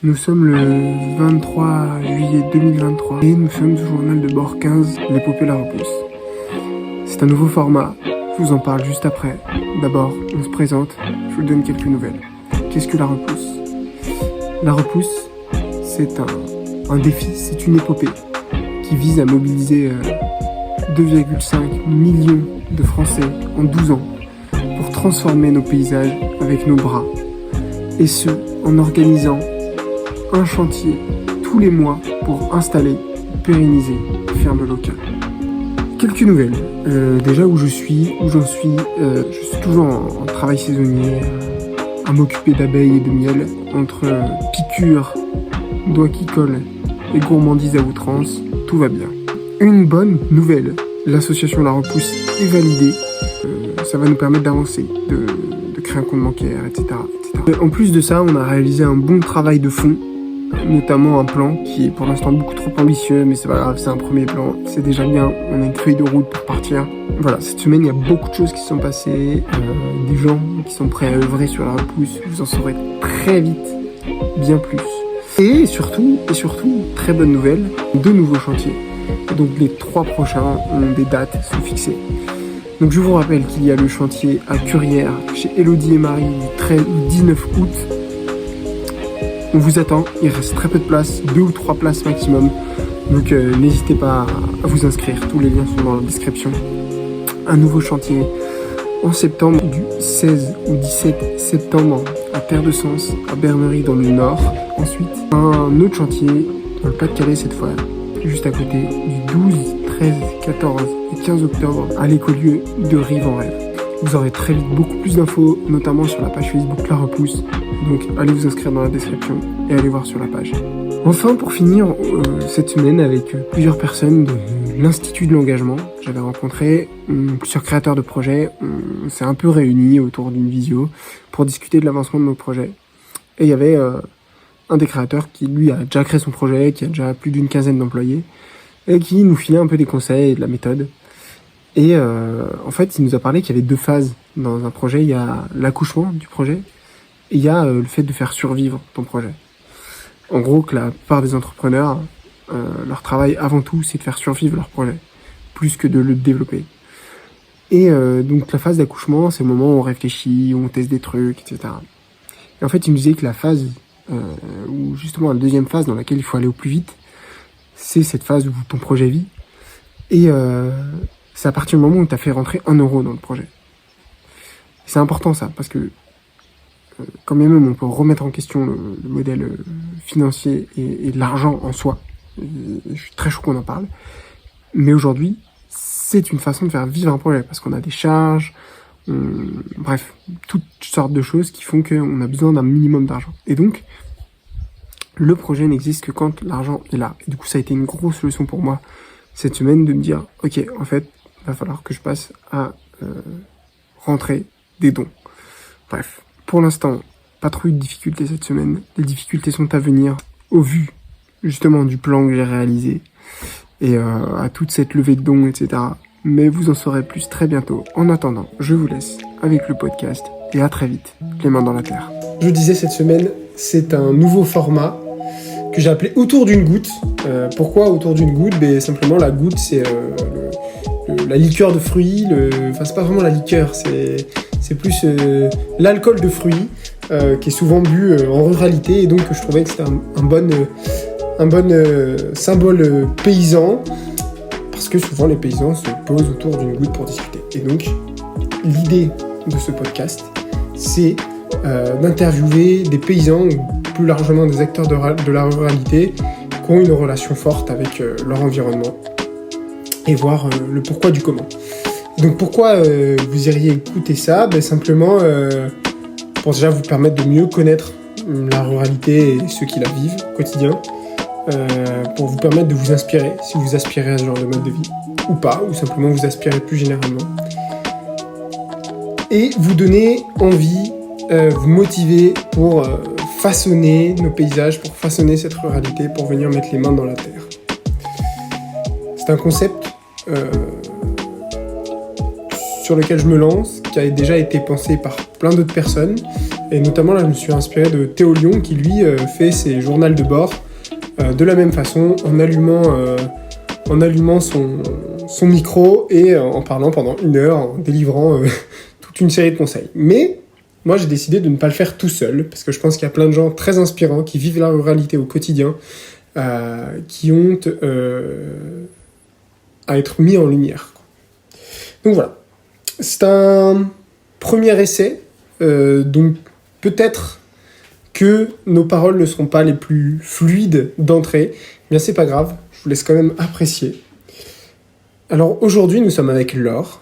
Nous sommes le 23 juillet 2023 et nous sommes au journal de bord 15, l'épopée La Repousse. C'est un nouveau format, je vous en parle juste après. D'abord, on se présente, je vous donne quelques nouvelles. Qu'est-ce que La Repousse ? La Repousse, c'est un défi, c'est une épopée qui vise à mobiliser 2,5 millions de Français en 12 ans pour transformer nos paysages avec nos bras. Et ce, en organisant un chantier tous les mois pour installer, pérenniser une ferme locale. Quelques nouvelles. Déjà où j'en suis. Je suis toujours en travail saisonnier, à m'occuper d'abeilles et de miel, entre piqûres, doigts qui collent et gourmandises à outrance, tout va bien. Une bonne nouvelle, l'association La Repousse est validée. Ça va nous permettre d'avancer, de créer un compte bancaire, etc. En plus de ça, on a réalisé un bon travail de fond, notamment un plan qui est pour l'instant beaucoup trop ambitieux, mais c'est pas grave, c'est un premier plan, c'est déjà bien, on a une feuille de route pour partir. Voilà, cette semaine, il y a beaucoup de choses qui se sont passées, des gens qui sont prêts à œuvrer sur La Repousse, vous en saurez très vite, bien plus. Et surtout, très bonne nouvelle, 2 nouveaux chantiers. Et donc les 3 prochains ont des dates, sont fixées. Donc je vous rappelle qu'il y a le chantier à Currières, chez Elodie et Marie, du 19 août. On vous attend, il reste très peu de place, 2 ou 3 places maximum. Donc n'hésitez pas à vous inscrire, tous les liens sont dans la description. Un nouveau chantier en septembre, du 16 au 17 septembre, à Terre de Sens, à Bernerie dans le Nord. Ensuite, un autre chantier, dans le Pas-de-Calais cette fois, juste à côté, du 12, 13, 14 et 15 octobre, à l'écolieu de Rive-en-Rêve. Vous aurez très vite beaucoup plus d'infos, notamment sur la page Facebook La Repousse. Donc allez vous inscrire dans la description et allez voir sur la page. Enfin, pour finir cette semaine avec plusieurs personnes de l'Institut de l'Engagement, j'avais rencontré plusieurs créateurs de projets. On s'est un peu réunis autour d'une visio pour discuter de l'avancement de nos projets. Et il y avait un des créateurs qui, lui, a déjà créé son projet, qui a déjà plus d'une quinzaine d'employés, et qui nous filait un peu des conseils et de la méthode. Et en fait, il nous a parlé qu'il y avait 2 phases dans un projet. Il y a l'accouchement du projet et il y a le fait de faire survivre ton projet. En gros, que la plupart des entrepreneurs, leur travail avant tout, c'est de faire survivre leur projet, plus que de le développer. Et donc la phase d'accouchement, c'est le moment où on réfléchit, où on teste des trucs, etc. Et en fait, il me disait que la phase, ou justement la deuxième phase dans laquelle il faut aller au plus vite, c'est cette phase où ton projet vit. Et c'est à partir du moment où tu as fait rentrer 1 euro dans le projet. C'est important ça, parce que quand même on peut remettre en question le modèle financier et de l'argent en soi. Je suis très chaud qu'on en parle. Mais aujourd'hui, c'est une façon de faire vivre un projet, parce qu'on a des charges, bref, toutes sortes de choses qui font qu'on a besoin d'un minimum d'argent. Et donc, le projet n'existe que quand l'argent est là. Et du coup, ça a été une grosse leçon pour moi cette semaine de me dire, ok, en fait, il va falloir que je passe à rentrer des dons. Bref, pour l'instant, pas trop eu de difficultés cette semaine. Les difficultés sont à venir au vu, justement, du plan que j'ai réalisé et à toute cette levée de dons, etc. Mais vous en saurez plus très bientôt. En attendant, je vous laisse avec le podcast et à très vite, les mains dans la terre. Je disais cette semaine, c'est un nouveau format que j'ai appelé Autour d'une goutte. Pourquoi autour d'une goutte ? Simplement, la goutte, c'est la liqueur de fruits. Enfin, c'est pas vraiment la liqueur, c'est plus l'alcool de fruits qui est souvent bu en ruralité. Et donc, je trouvais que c'était un bon symbole paysan, parce que souvent, les paysans se posent autour d'une goutte pour discuter. Et donc, l'idée de ce podcast, c'est d'interviewer des paysans, ou plus largement des acteurs de la ruralité, qui ont une relation forte avec leur environnement, et voir le pourquoi du comment. Donc pourquoi vous iriez écouter ça ? Simplement pour déjà vous permettre de mieux connaître la ruralité et ceux qui la vivent au quotidien, pour vous permettre de vous inspirer, si vous aspirez à ce genre de mode de vie, ou pas, ou simplement vous aspirez plus généralement. Et vous donner envie, vous motiver pour façonner nos paysages, pour façonner cette ruralité, pour venir mettre les mains dans la terre. C'est un concept sur lequel je me lance, qui a déjà été pensé par plein d'autres personnes, Et notamment là, je me suis inspiré de Théo Lyon qui lui fait ses journaux de bord de la même façon en allumant son micro et en parlant pendant 1 heure, en délivrant toute une série de conseils. Mais moi, j'ai décidé de ne pas le faire tout seul parce que je pense qu'il y a plein de gens très inspirants qui vivent la ruralité au quotidien, qui ont à être mis en lumière. Donc voilà, c'est un premier essai, donc peut-être que nos paroles ne seront pas les plus fluides d'entrée, mais c'est pas grave, je vous laisse quand même apprécier. Alors aujourd'hui, nous sommes avec Laure.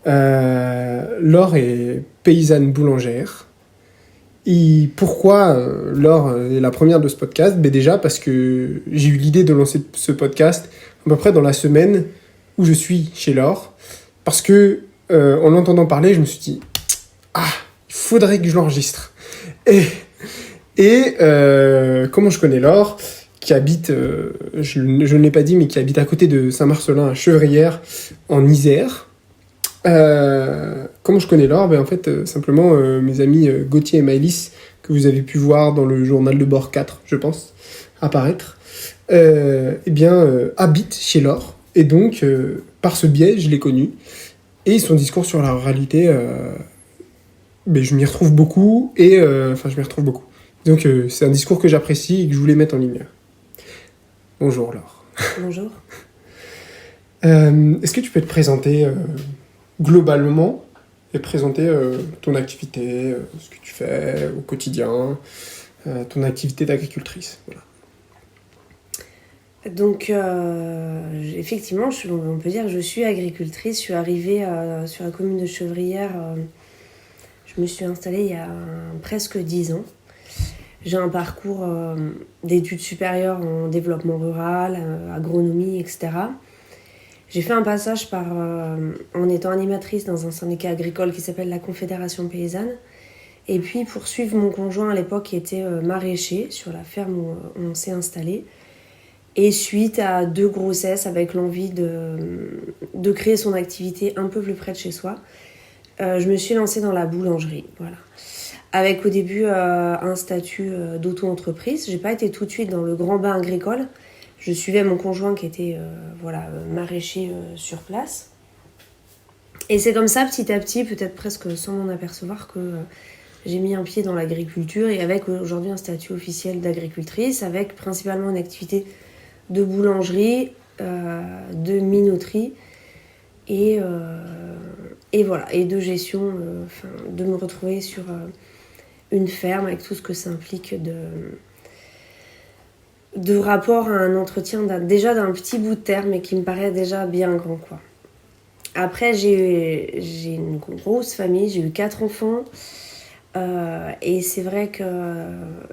Laure est paysanne boulangère. Et pourquoi Laure est la première de ce podcast ? Déjà parce que j'ai eu l'idée de lancer ce podcast à peu près dans la semaine où je suis chez Laure. Parce que en l'entendant parler, je me suis dit « Ah, il faudrait que je l'enregistre !» Et comment je connais Laure, qui habite, je ne l'ai pas dit, mais qui habite à côté de Saint-Marcelin, à Chevrières, en Isère. Comment je connais Laure ? En fait, simplement, mes amis Gauthier et Maëlys, que vous avez pu voir dans le journal de bord 4, je pense, apparaître, habitent chez Laure. Et donc, par ce biais, je l'ai connu. Et son discours sur la ruralité, je m'y retrouve beaucoup. Donc, c'est un discours que j'apprécie et que je voulais mettre en lumière. Bonjour Laure. Bonjour. Est-ce que tu peux te présenter globalement et présenter ton activité, ce que tu fais au quotidien, ton activité d'agricultrice. Voilà. Donc, effectivement, on peut dire que je suis agricultrice. Je suis arrivée sur la commune de Chevrières. Je me suis installée il y a presque 10 ans. J'ai un parcours d'études supérieures en développement rural, agronomie, etc. J'ai fait un passage en étant animatrice dans un syndicat agricole qui s'appelle la Confédération Paysanne. Et puis pour suivre mon conjoint à l'époque qui était maraîcher sur la ferme où on s'est installé. Et suite à 2 grossesses avec l'envie de créer son activité un peu plus près de chez soi, je me suis lancée dans la boulangerie. Voilà. Avec au début un statut d'auto-entreprise. J'ai pas été tout de suite dans le grand bain agricole. Je suivais mon conjoint qui était maraîcher sur place. Et c'est comme ça, petit à petit, peut-être presque sans m'en apercevoir, que j'ai mis un pied dans l'agriculture et avec aujourd'hui un statut officiel d'agricultrice, avec principalement une activité de boulangerie, de minoterie et de gestion, de me retrouver sur une ferme avec tout ce que ça implique de rapport à un entretien déjà d'un petit bout de terre, mais qui me paraît déjà bien grand, quoi. Après, j'ai une grosse famille, j'ai eu 4 enfants. Et c'est vrai que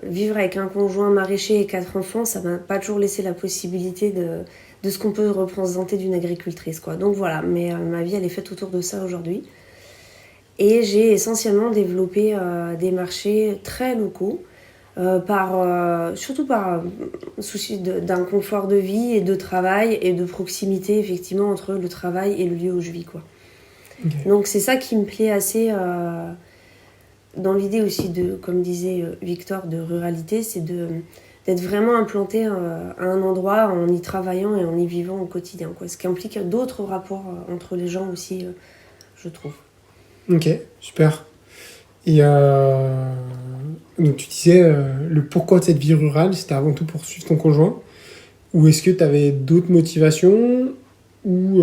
vivre avec un conjoint maraîcher et 4 enfants, ça m'a pas toujours laissé la possibilité de ce qu'on peut représenter d'une agricultrice, quoi. Donc voilà, mais ma vie, elle est faite autour de ça aujourd'hui. Et j'ai essentiellement développé des marchés très locaux, surtout par souci d'un confort de vie et de travail et de proximité effectivement entre le travail et le lieu où je vis, quoi. Okay. Donc c'est ça qui me plaît assez dans l'idée aussi comme disait Victor, de ruralité, c'est d'être vraiment implanté à un endroit en y travaillant et en y vivant au quotidien, quoi. Ce qui implique d'autres rapports entre les gens aussi, je trouve. Ok, super. Et donc tu disais, le pourquoi de cette vie rurale, c'était avant tout pour suivre ton conjoint, ou est-ce que tu avais d'autres motivations, ou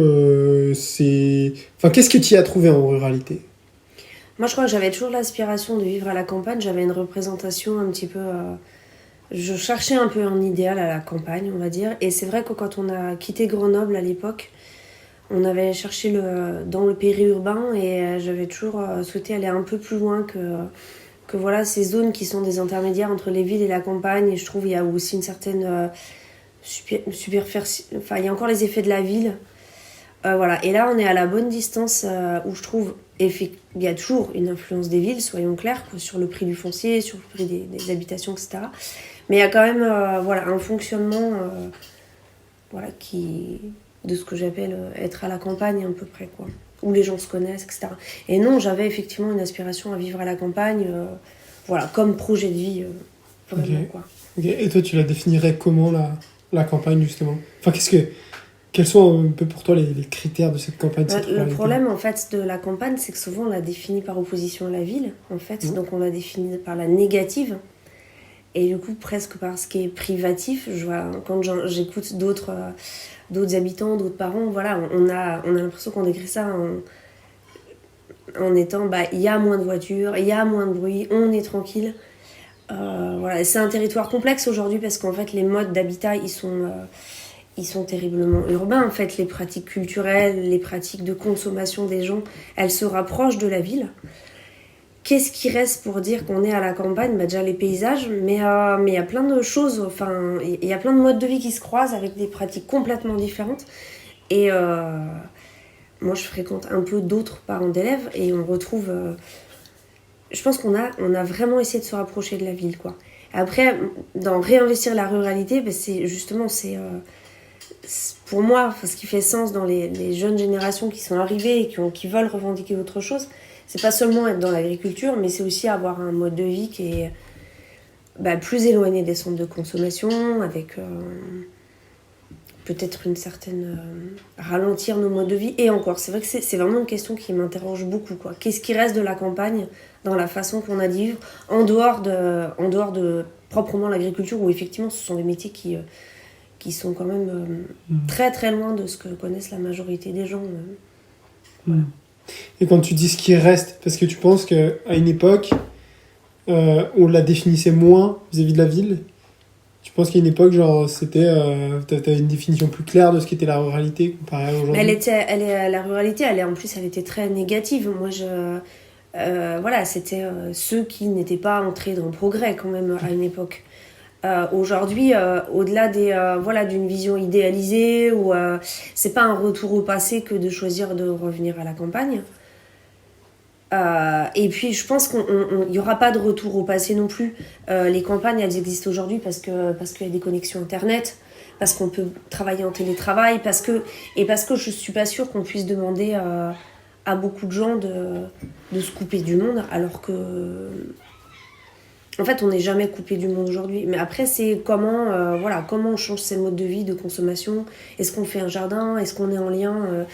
qu'est-ce que tu y as trouvé en ruralité ? Moi, je crois que j'avais toujours l'aspiration de vivre à la campagne. J'avais une représentation un petit peu... je cherchais un peu un idéal à la campagne, on va dire. Et c'est vrai que quand on a quitté Grenoble à l'époque, on avait cherché dans le périurbain et j'avais toujours souhaité aller un peu plus loin que voilà, ces zones qui sont des intermédiaires entre les villes et la campagne. Et je trouve qu'il y a aussi une certaine il y a encore les effets de la ville. Voilà. Et là, on est à la bonne distance où je trouve il y a toujours une influence des villes, soyons clairs, sur le prix du foncier, sur le prix des habitations, etc. Mais il y a quand même un fonctionnement de ce que j'appelle être à la campagne à peu près, quoi. où les gens se connaissent, etc. Et non, j'avais effectivement une aspiration à vivre à la campagne, voilà, comme projet de vie, vraiment, quoi. Et toi, tu la définirais comment, la campagne, justement? Enfin, quels sont un peu pour toi les critères de cette campagne, cette Le ruralité? problème, en fait, de la campagne, c'est que souvent, on la définit par opposition à la ville, en fait. Mmh. Donc, on la définit par la négative. Et du coup, presque par ce qui est privatif, quand j'écoute d'autres habitants, d'autres parents, voilà, on a l'impression qu'on décrit ça en étant, il y a moins de voitures, il y a moins de bruit, on est tranquille. Voilà, c'est un territoire complexe aujourd'hui parce qu'en fait, les modes d'habitat, ils sont terriblement urbains. En fait, les pratiques culturelles, les pratiques de consommation des gens, elles se rapprochent de la ville. Qu'est-ce qui reste pour dire qu'on est à la campagne? Déjà les paysages, mais il y a plein de choses, enfin, il y a plein de modes de vie qui se croisent avec des pratiques complètement différentes. Et moi, je fréquente un peu d'autres parents d'élèves et on retrouve... je pense qu'on a vraiment essayé de se rapprocher de la ville, quoi. Après, dans réinvestir la ruralité, c'est justement, pour moi, ce qui fait sens dans les jeunes générations qui sont arrivées et qui veulent revendiquer autre chose, c'est pas seulement être dans l'agriculture, mais c'est aussi avoir un mode de vie qui est plus éloigné des centres de consommation, avec peut-être une certaine... ralentir nos modes de vie. Et encore, c'est vrai que c'est vraiment une question qui m'interroge beaucoup, quoi. Qu'est-ce qui reste de la campagne dans la façon qu'on a de vivre, en dehors de proprement l'agriculture, où effectivement ce sont des métiers qui sont quand même très très loin de ce que connaissent la majorité des gens. Voilà. Et quand tu dis ce qui reste, parce que tu penses qu'à une époque, on la définissait moins vis-à-vis de la ville, tu penses qu'à une époque, genre, t'avais une définition plus claire de ce qu'était la ruralité comparée à aujourd'hui? La ruralité, elle était très négative. Moi, voilà, c'était ceux qui n'étaient pas entrés dans le progrès quand même à une époque. Aujourd'hui, au-delà d'une vision idéalisée, où c'est pas un retour au passé que de choisir de revenir à la campagne. Et puis je pense qu'il n'y aura pas de retour au passé non plus. Les campagnes, elles existent aujourd'hui parce qu'il y a des connexions internet, parce qu'on peut travailler en télétravail, parce que je suis pas sûre qu'on puisse demander à beaucoup de gens de se couper du monde, alors que en fait on n'est jamais coupé du monde aujourd'hui. Mais après c'est comment on change ses modes de vie, de consommation. Est-ce qu'on fait un jardin? Est-ce qu'on est en lien?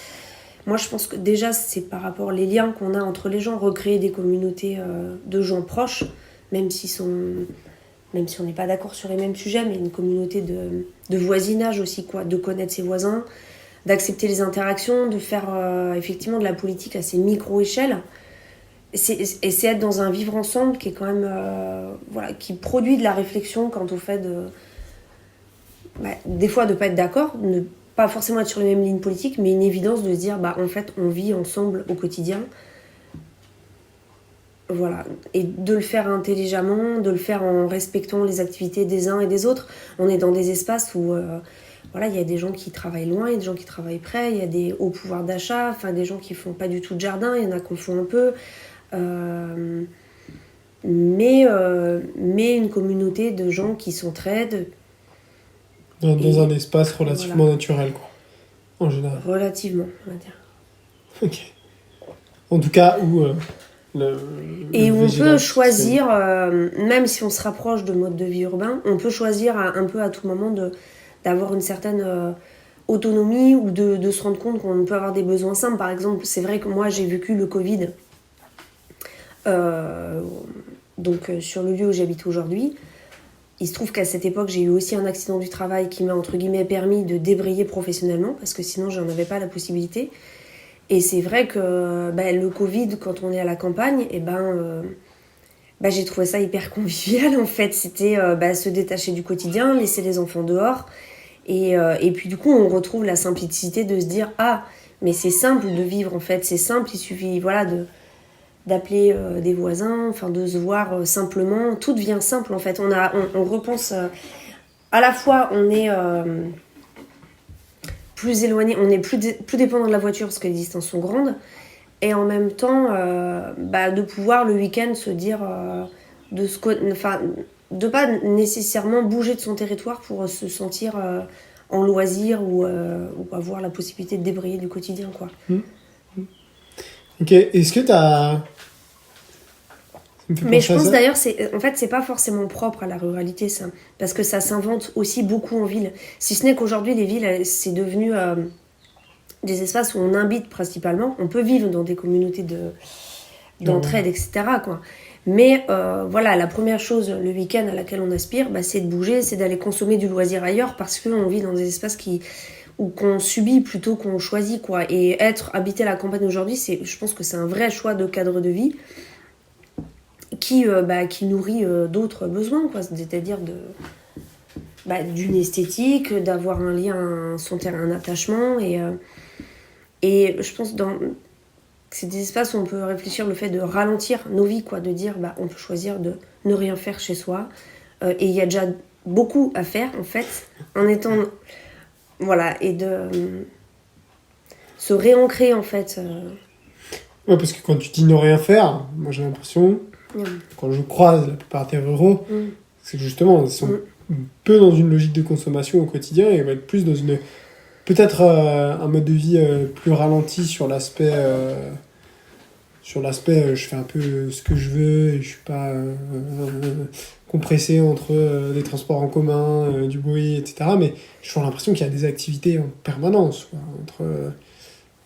Moi, je pense que déjà, c'est par rapport aux liens qu'on a entre les gens, recréer des communautés de gens proches, même si on n'est pas d'accord sur les mêmes sujets, mais une communauté de voisinage aussi, quoi, de connaître ses voisins, d'accepter les interactions, de faire effectivement de la politique à ces micro-échelles. Et c'est être dans un vivre ensemble qui est quand même, qui produit de la réflexion quant au fait des fois de ne pas être d'accord, pas forcément être sur les mêmes lignes politiques, mais une évidence de se dire, en fait, on vit ensemble au quotidien. Voilà. Et de le faire intelligemment, de le faire en respectant les activités des uns et des autres. On est dans des espaces où, il y a des gens qui travaillent loin, il y a des gens qui travaillent près, il y a des hauts pouvoirs d'achat, des gens qui font pas du tout de jardin, il y en a qui en font un peu. Mais une communauté de gens qui s'entraident, dans un espace relativement naturel, quoi, en général. Relativement, on va dire. Ok. En tout cas, où... et où on peut choisir, même si on se rapproche de mode de vie urbain, on peut choisir un peu à tout moment d'avoir une certaine autonomie ou de se rendre compte qu'on peut avoir des besoins simples. Par exemple, c'est vrai que moi, j'ai vécu le Covid sur le lieu où j'habite aujourd'hui. Il se trouve qu'à cette époque, j'ai eu aussi un accident du travail qui m'a, entre guillemets, permis de débrayer professionnellement, parce que sinon, j'en avais pas la possibilité. Et c'est vrai que le Covid, quand on est à la campagne, j'ai trouvé ça hyper convivial, en fait. C'était se détacher du quotidien, laisser les enfants dehors. Et puis, du coup, on retrouve la simplicité de se dire « Ah, mais c'est simple de vivre, en fait. C'est simple, il suffit d'appeler des voisins, de se voir simplement. Tout devient simple, en fait. On repense... à la fois, on est plus éloigné, on est plus dépendant de la voiture parce que les distances sont grandes, et en même temps, de pouvoir le week-end se dire... de pas nécessairement bouger de son territoire pour se sentir en loisir ou avoir la possibilité de débrayer du quotidien, quoi. Ok, est-ce que t'as... Mais je pense d'ailleurs, c'est pas forcément propre à la ruralité, ça. Parce que ça s'invente aussi beaucoup en ville. Si ce n'est qu'aujourd'hui, les villes, c'est devenu des espaces où on habite principalement. On peut vivre dans des communautés d'entraide, etc., quoi. Mais voilà, la première chose le week-end à laquelle on aspire, c'est de bouger, c'est d'aller consommer du loisir ailleurs parce qu'on vit dans des espaces où qu'on subit plutôt qu'on choisit, quoi. Et habiter à la campagne aujourd'hui, je pense que c'est un vrai choix de cadre de vie qui nourrit d'autres besoins, quoi. C'est-à-dire d'une esthétique, d'avoir un lien, son terrain d'attachement. Et je pense que c'est des espaces où on peut réfléchir le fait de ralentir nos vies, quoi, de dire on peut choisir de ne rien faire chez soi. Et il y a déjà beaucoup à faire, en fait, en étant... Voilà, et de se réancrer, en fait. Ouais, parce que quand tu dis ne rien faire, moi j'ai l'impression, quand je croise la plupart des ruraux, c'est que justement, ils sont peu dans une logique de consommation au quotidien et vont être plus dans peut-être un mode de vie plus ralenti sur l'aspect je fais un peu ce que je veux et je suis pas compressé entre des transports en commun, du bruit, etc. Mais j'ai toujours l'impression qu'il y a des activités en permanence, quoi,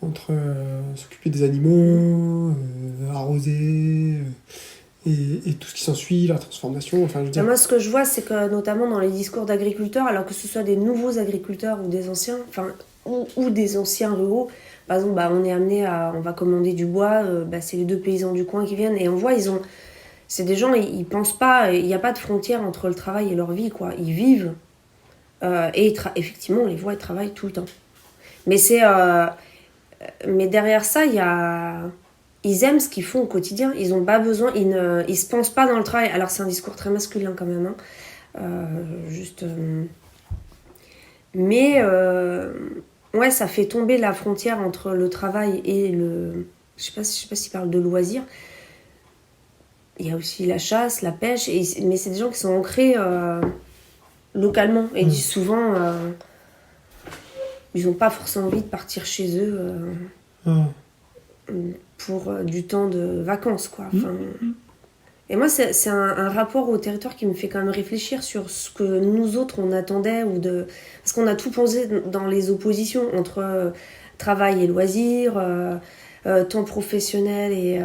entre s'occuper des animaux, arroser, et tout ce qui s'ensuit, la transformation. Enfin, je veux dire... Moi, ce que je vois, c'est que notamment dans les discours d'agriculteurs, alors que ce soit des nouveaux agriculteurs ou des anciens, ou des anciens ruraux, par exemple, on est amené on va commander du bois, c'est les 2 paysans du coin qui viennent, et on voit, c'est des gens, ils pensent pas, il n'y a pas de frontière entre le travail et leur vie, quoi. Ils vivent, et effectivement, on les voit, ils travaillent tout le temps. Mais mais derrière ça, ils aiment ce qu'ils font au quotidien. Ils n'ont pas besoin, ils se pensent pas dans le travail. Alors c'est un discours très masculin quand même, mais ouais, ça fait tomber la frontière entre le travail et le... Je sais pas s'il parle de loisirs. Il y a aussi la chasse, la pêche, mais c'est des gens qui sont ancrés localement et disent souvent ils n'ont pas forcément envie de partir chez eux pour du temps de vacances, quoi. Et moi, c'est un rapport au territoire qui me fait quand même réfléchir sur ce que nous autres, on attendait. Parce qu'on a tout pensé dans les oppositions entre travail et loisirs, temps professionnel.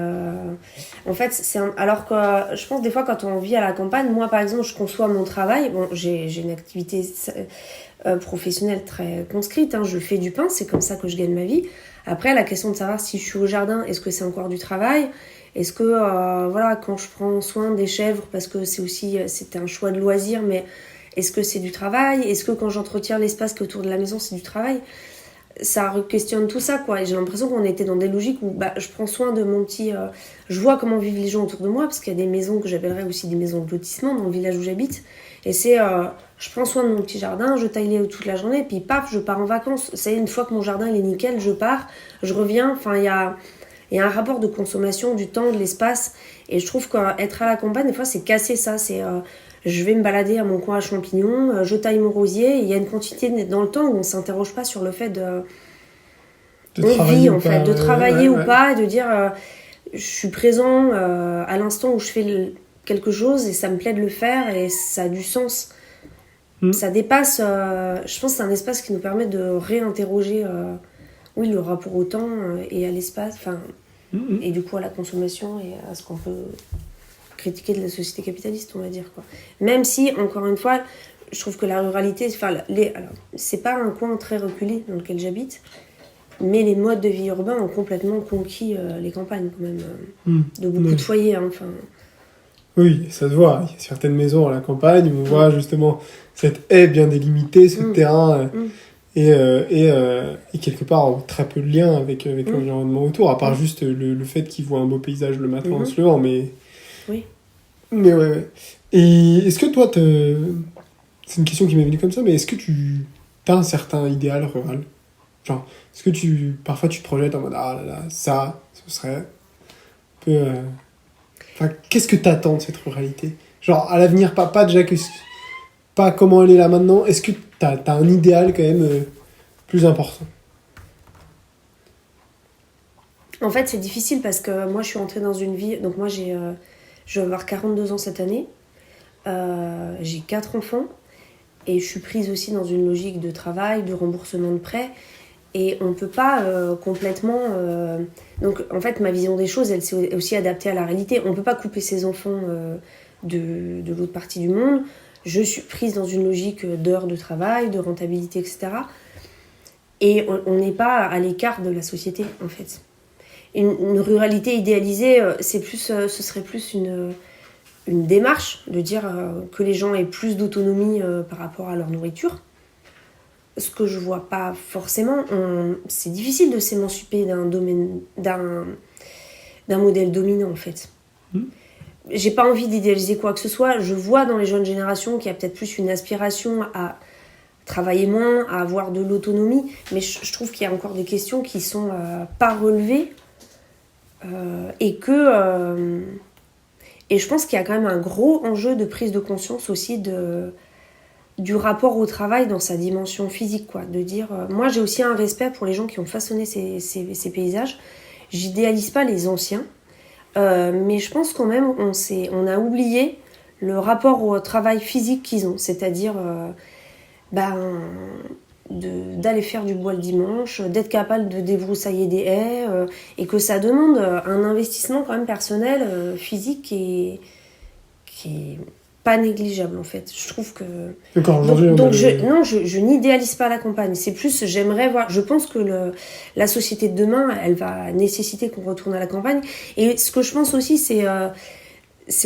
En fait, alors que je pense des fois, quand on vit à la campagne, moi, par exemple, je conçois mon travail. Bon, j'ai une activité professionnelle très conscrite. Je fais du pain, c'est comme ça que je gagne ma vie. Après, la question de savoir si je suis au jardin, est-ce que c'est encore du travail ? Est-ce que, quand je prends soin des chèvres, parce que c'était un choix de loisir, mais est-ce que c'est du travail ? Est-ce que quand j'entretiens l'espace qui est autour de la maison, c'est du travail ? Ça questionne tout ça, quoi. Et j'ai l'impression qu'on était dans des logiques où je prends soin de mon petit... je vois comment vivent les gens autour de moi, parce qu'il y a des maisons que j'appellerais aussi des maisons de lotissement dans le village où j'habite. Et je prends soin de mon petit jardin, je taille les haies toute la journée, et puis paf, je pars en vacances. Ça y est, une fois que mon jardin il est nickel, je pars, je reviens. Enfin, il y a un rapport de consommation du temps, de l'espace. Et je trouve qu'être à la campagne, des fois, c'est casser ça. Je vais me balader à mon coin à champignons, je taille mon rosier. Il y a une quantité dans le temps où on ne s'interroge pas sur le fait de travailler en fait, de travailler ou pas, et de dire je suis présent à l'instant où je fais quelque chose et ça me plaît de le faire et ça a du sens. Ça dépasse... je pense que c'est un espace qui nous permet de réinterroger le rapport au temps et à l'espace, et du coup à la consommation et à ce qu'on peut critiquer de la société capitaliste, on va dire, quoi. Même si, encore une fois, je trouve que la ruralité, c'est pas un coin très reculé dans lequel j'habite, mais les modes de vie urbains ont complètement conquis les campagnes, quand même, de beaucoup de foyers, Oui, ça se voit. Il y a certaines maisons à la campagne où on voit justement cette haie bien délimitée, ce terrain, et quelque part très peu de lien avec l'environnement autour, à part juste le fait qu'ils voient un beau paysage le matin en se levant, mais... Oui. Mais ouais. Et est-ce que toi, c'est une question qui m'est venue comme ça, mais est-ce que tu as un certain idéal rural ? Genre, est-ce que parfois tu te projettes en mode « Ah là là, ça, ce serait un peu... Enfin, qu'est-ce que t'attends de cette ruralité ? Genre, à l'avenir, pas déjà pas comment elle est là maintenant, est-ce que t'as un idéal quand même plus important ? En fait, c'est difficile parce que moi, je suis entrée dans une vie... Donc moi, je vais avoir 42 ans cette année. J'ai 4 enfants. Et je suis prise aussi dans une logique de travail, de remboursement de prêts. Et on ne peut pas complètement... Donc, en fait, ma vision des choses, elle s'est aussi adaptée à la réalité. On ne peut pas couper ses enfants de l'autre partie du monde. Je suis prise dans une logique d'heures de travail, de rentabilité, etc. Et on n'est pas à l'écart de la société, en fait. Une ruralité idéalisée, ce serait plus une démarche de dire que les gens aient plus d'autonomie par rapport à leur nourriture. Ce que je vois pas forcément, c'est difficile de s'émanciper d'un modèle dominant en fait. J'ai pas envie d'idéaliser quoi que ce soit. Je vois dans les jeunes générations qu'il y a peut-être plus une aspiration à travailler moins, à avoir de l'autonomie, mais je trouve qu'il y a encore des questions qui sont pas relevées et je pense qu'il y a quand même un gros enjeu de prise de conscience aussi du rapport au travail dans sa dimension physique, quoi. De dire, moi j'ai aussi un respect pour les gens qui ont façonné ces paysages. J'idéalise pas les anciens, mais je pense quand même on a oublié le rapport au travail physique qu'ils ont, c'est-à-dire d'aller faire du bois le dimanche, d'être capable de débroussailler des haies, et que ça demande un investissement quand même personnel, physique qui est pas négligeable en fait. Je trouve que... D'accord, aujourd'hui... Donc je n'idéalise pas la campagne, c'est plus j'aimerais voir... Je pense que la société de demain, elle va nécessiter qu'on retourne à la campagne. Et ce que je pense aussi, c'est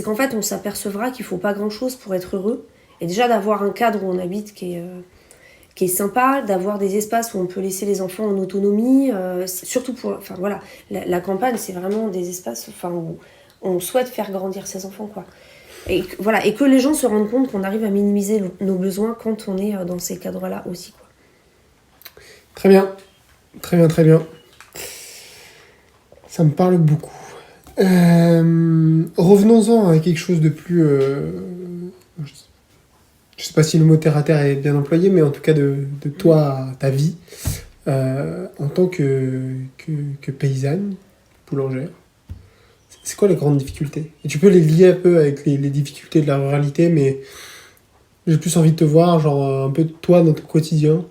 qu'en fait on s'apercevra qu'il faut pas grand-chose pour être heureux. Et déjà d'avoir un cadre où on habite qui est sympa, d'avoir des espaces où on peut laisser les enfants en autonomie, surtout pour... Enfin voilà, la campagne, c'est vraiment des espaces où on souhaite faire grandir ses enfants, quoi. Et que les gens se rendent compte qu'on arrive à minimiser nos besoins quand on est dans ces cadres-là aussi, quoi. Très bien. Très bien, très bien. Ça me parle beaucoup. Revenons-en à quelque chose de plus... je sais pas si le mot terre à terre est bien employé, mais en tout cas de toi, ta vie, en tant que paysanne, boulangère. C'est quoi les grandes difficultés? Et tu peux les lier un peu avec les difficultés de la ruralité, mais j'ai plus envie de te voir, genre un peu de toi dans ton quotidien.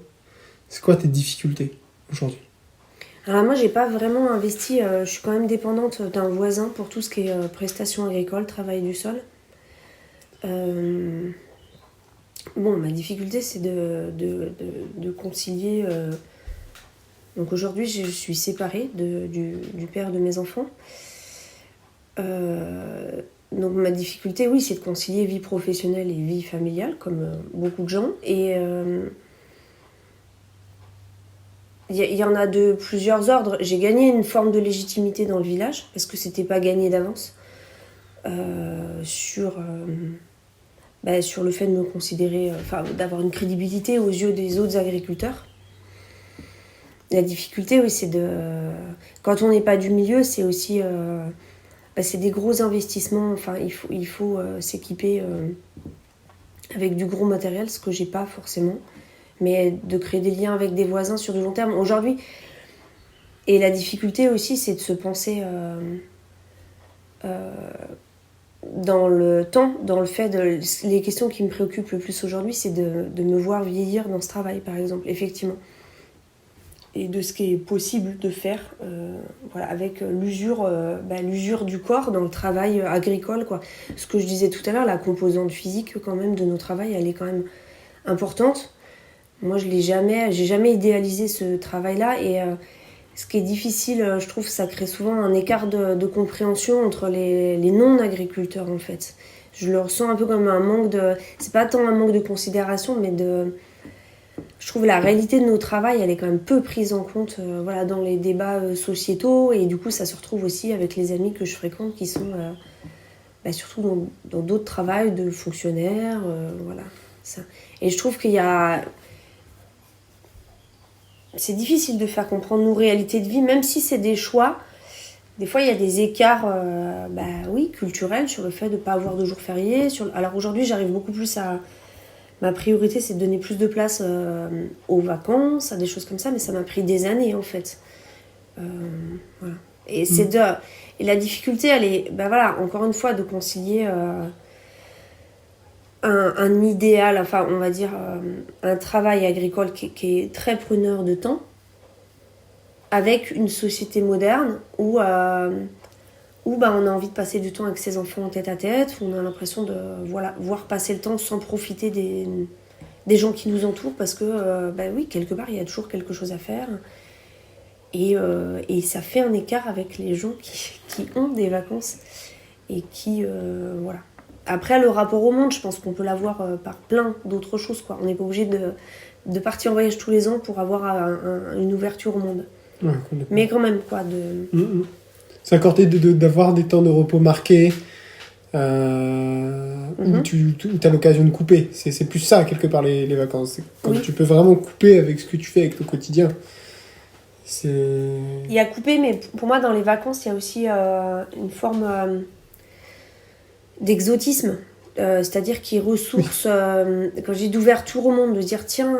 C'est quoi tes difficultés aujourd'hui? Alors moi, j'ai pas vraiment investi, je suis quand même dépendante d'un voisin pour tout ce qui est prestations agricoles, travail du sol. Bon, ma difficulté, c'est de concilier... Donc aujourd'hui, je suis séparée du père de mes enfants. Donc ma difficulté, oui, c'est de concilier vie professionnelle et vie familiale, comme beaucoup de gens. Et il y en a de plusieurs ordres. J'ai gagné une forme de légitimité dans le village, parce que c'était pas gagné d'avance, sur le fait de me considérer, d'avoir une crédibilité aux yeux des autres agriculteurs. La difficulté, oui, c'est quand on n'est pas du milieu, c'est aussi... c'est des gros investissements. Enfin, il faut s'équiper avec du gros matériel, ce que j'ai pas forcément. Mais de créer des liens avec des voisins sur du long terme. Aujourd'hui, et la difficulté aussi, c'est de se penser dans le temps, dans le fait les questions qui me préoccupent le plus aujourd'hui, c'est de me voir vieillir dans ce travail, par exemple, effectivement. Et de ce qui est possible de faire avec l'usure du corps dans le travail agricole, quoi. Ce que je disais tout à l'heure, la composante physique quand même de nos travails, elle est quand même importante. Moi, j'ai jamais idéalisé ce travail-là, et ce qui est difficile, je trouve, ça crée souvent un écart de compréhension entre les non-agriculteurs, en fait. Je le ressens un peu comme un manque c'est pas tant un manque de considération, mais je trouve la réalité de nos travails, elle est quand même peu prise en compte dans les débats sociétaux, et du coup ça se retrouve aussi avec les amis que je fréquente qui sont surtout dans d'autres travails de fonctionnaires, ça. Et je trouve c'est difficile de faire comprendre nos réalités de vie, même si c'est des choix. Des fois il y a des écarts culturels sur le fait de ne pas avoir de jours fériés. Alors aujourd'hui j'arrive beaucoup plus à... Ma priorité, c'est de donner plus de place aux vacances, à des choses comme ça, mais ça m'a pris des années, en fait. Voilà. Et et la difficulté, elle est, voilà, encore une fois, de concilier un idéal, enfin, on va dire, un travail agricole qui est très preneur de temps, avec une société moderne où on a envie de passer du temps avec ses enfants en tête-à-tête, où on a l'impression de voir passer le temps sans profiter des gens qui nous entourent, parce que, oui, quelque part, il y a toujours quelque chose à faire. Et ça fait un écart avec les gens qui ont des vacances et qui... voilà. Après, le rapport au monde, je pense qu'on peut l'avoir par plein d'autres choses, quoi. On n'est pas obligé de partir en voyage tous les ans pour avoir une ouverture au monde. Ouais, mais quand même, quoi. C'est accordé d'avoir des temps de repos marqués où tu as l'occasion de couper. C'est plus ça, quelque part, les vacances. C'est quand tu peux vraiment couper avec ce que tu fais avec le quotidien. Il y a couper, mais pour moi, dans les vacances, il y a aussi une forme d'exotisme. C'est-à-dire qui ressource, quand j'ai d'ouverture au monde, de dire tiens,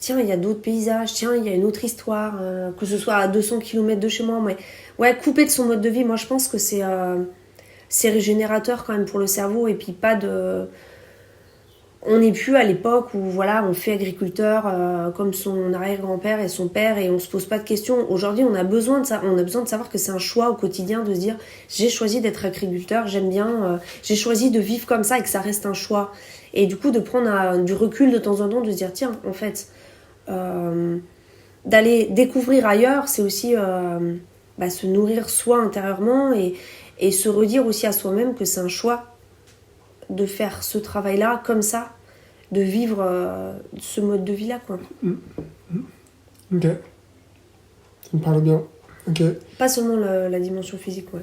il y a d'autres paysages, tiens, il y a une autre histoire, que ce soit à 200 km de chez moi. Mais ouais, couper de son mode de vie, moi je pense que c'est régénérateur quand même pour le cerveau, et puis pas de... On n'est plus à l'époque où voilà, on fait agriculteur comme son arrière-grand-père et son père, et on se pose pas de questions. Aujourd'hui, on a besoin de savoir que c'est un choix au quotidien, de se dire j'ai choisi d'être agriculteur, j'aime bien, j'ai choisi de vivre comme ça, et que ça reste un choix. Et du coup, de prendre du recul de temps en temps, de se dire tiens, en fait, d'aller découvrir ailleurs, c'est aussi se nourrir soi intérieurement, et se redire aussi à soi-même que c'est un choix de faire ce travail-là comme ça, de vivre ce mode de vie-là, quoi. Ok. Ça me parle bien. Ok. Pas seulement la dimension physique, ouais.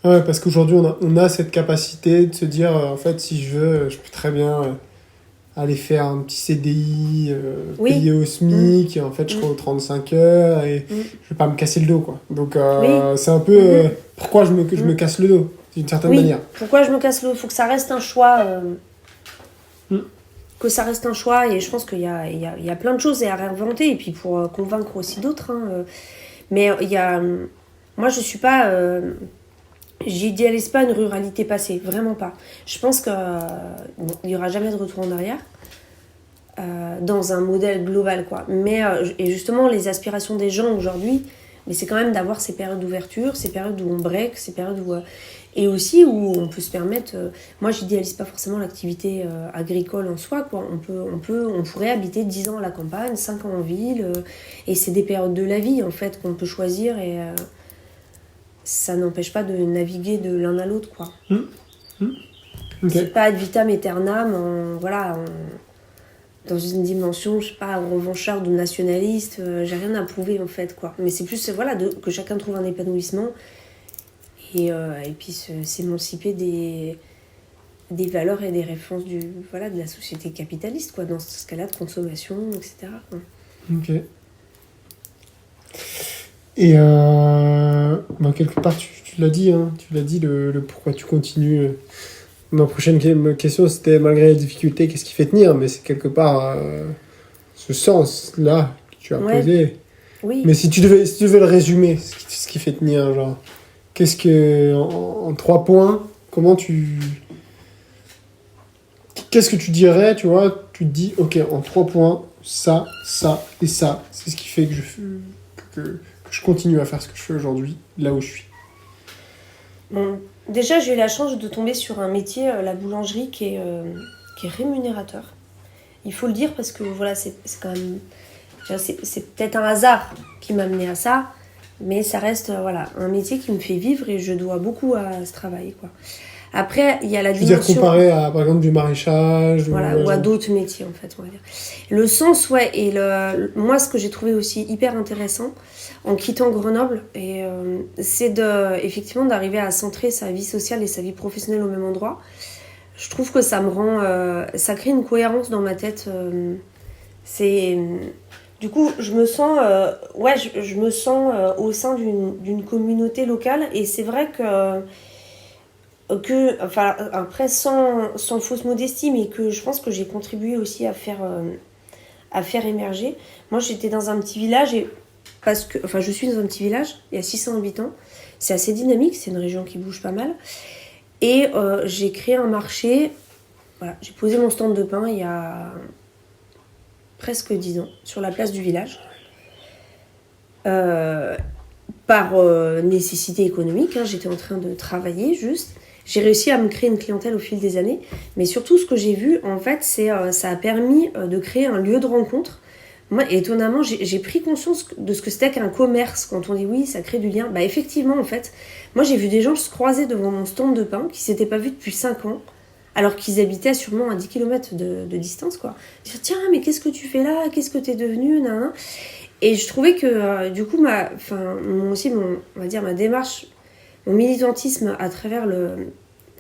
Ouais, parce qu'aujourd'hui, on a cette capacité de se dire, en fait, si je veux, je peux très bien aller faire un petit CDI, payé au SMIC, et en fait, je serai aux 35 heures, et je vais pas me casser le dos, quoi. Donc, c'est un peu pourquoi je me casse le dos, d'une certaine manière. Pourquoi je me casse le dos ? Il faut que ça reste un choix. Que ça reste un choix, et je pense qu'il y a plein de choses à réinventer, et puis pour convaincre aussi d'autres. Mais il y a... Moi, je suis pas... j'idéalise pas une ruralité passée, vraiment pas. Je pense qu'il n'y aura jamais de retour en arrière dans un modèle global, quoi. Mais, et justement, les aspirations des gens aujourd'hui, mais c'est quand même d'avoir ces périodes d'ouverture, ces périodes où on break, ces périodes où... et aussi où on peut se permettre... moi, j'idéalise pas forcément l'activité agricole en soi, quoi. On pourrait habiter 10 ans à la campagne, 5 ans en ville, et c'est des périodes de la vie, en fait, qu'on peut choisir, et... ça n'empêche pas de naviguer de l'un à l'autre, quoi. Okay. C'est pas ad vitam aeternam, dans une dimension, je sais pas, revanchard ou nationaliste, j'ai rien à prouver, en fait, quoi. Mais c'est plus, que chacun trouve un épanouissement, et puis s'émanciper des valeurs et des références de la société capitaliste, quoi, dans ce cas-là, de consommation, etc., quoi. Ok. Et quelque part, tu l'as dit, le pourquoi tu continues. Ma prochaine question, c'était malgré les difficultés, qu'est-ce qui fait tenir ? Mais c'est quelque part ce sens-là que tu as posé. Oui. Mais si tu devais le résumer, ce qui fait tenir, genre, qu'est-ce que, en 3 points, qu'est-ce que tu dirais, tu vois ? Tu te dis, ok, en 3 points, ça et ça, c'est ce qui fait que je continue à faire ce que je fais aujourd'hui, là où je suis. Bon, déjà, j'ai eu la chance de tomber sur un métier, la boulangerie, qui est rémunérateur. Il faut le dire, parce que c'est quand même... C'est peut-être un hasard qui m'a amené à ça, mais ça reste un métier qui me fait vivre, et je dois beaucoup à ce travail, quoi. Après, il y a la dimension... Je veux dire, comparé à, par exemple, du maraîchage... ou à d'autres métiers, en fait, on va dire. Le sens, et moi, ce que j'ai trouvé aussi hyper intéressant, en quittant Grenoble, c'est effectivement d'arriver à centrer sa vie sociale et sa vie professionnelle au même endroit. Je trouve que ça me rend... ça crée une cohérence dans ma tête. Du coup, je me sens... je me sens au sein d'une communauté locale, et c'est vrai après, sans fausse modestie, mais que je pense que j'ai contribué aussi à faire émerger. Moi, j'étais dans un petit village, et parce que, enfin, je suis dans un petit village, il y a 600 habitants, c'est assez dynamique, c'est une région qui bouge pas mal. Et j'ai créé un marché, voilà, j'ai posé mon stand de pain il y a presque 10 ans, sur la place du village. Par nécessité économique, hein, j'étais en train de travailler juste. J'ai réussi à me créer une clientèle au fil des années, mais surtout ce que j'ai vu, en fait, c'est ça a permis de créer un lieu de rencontre. Moi, étonnamment, j'ai pris conscience de ce que c'était qu'un commerce. Quand on dit oui, ça crée du lien. Bah effectivement, en fait, moi j'ai vu des gens se croiser devant mon stand de pain qui s'étaient pas vus depuis 5 ans, alors qu'ils habitaient sûrement à 10 km de distance, quoi. Dire, tiens, mais qu'est-ce que tu fais là? Qu'est-ce que t'es devenu? Nan. Et je trouvais que, du coup, on va dire, ma démarche, mon militantisme à travers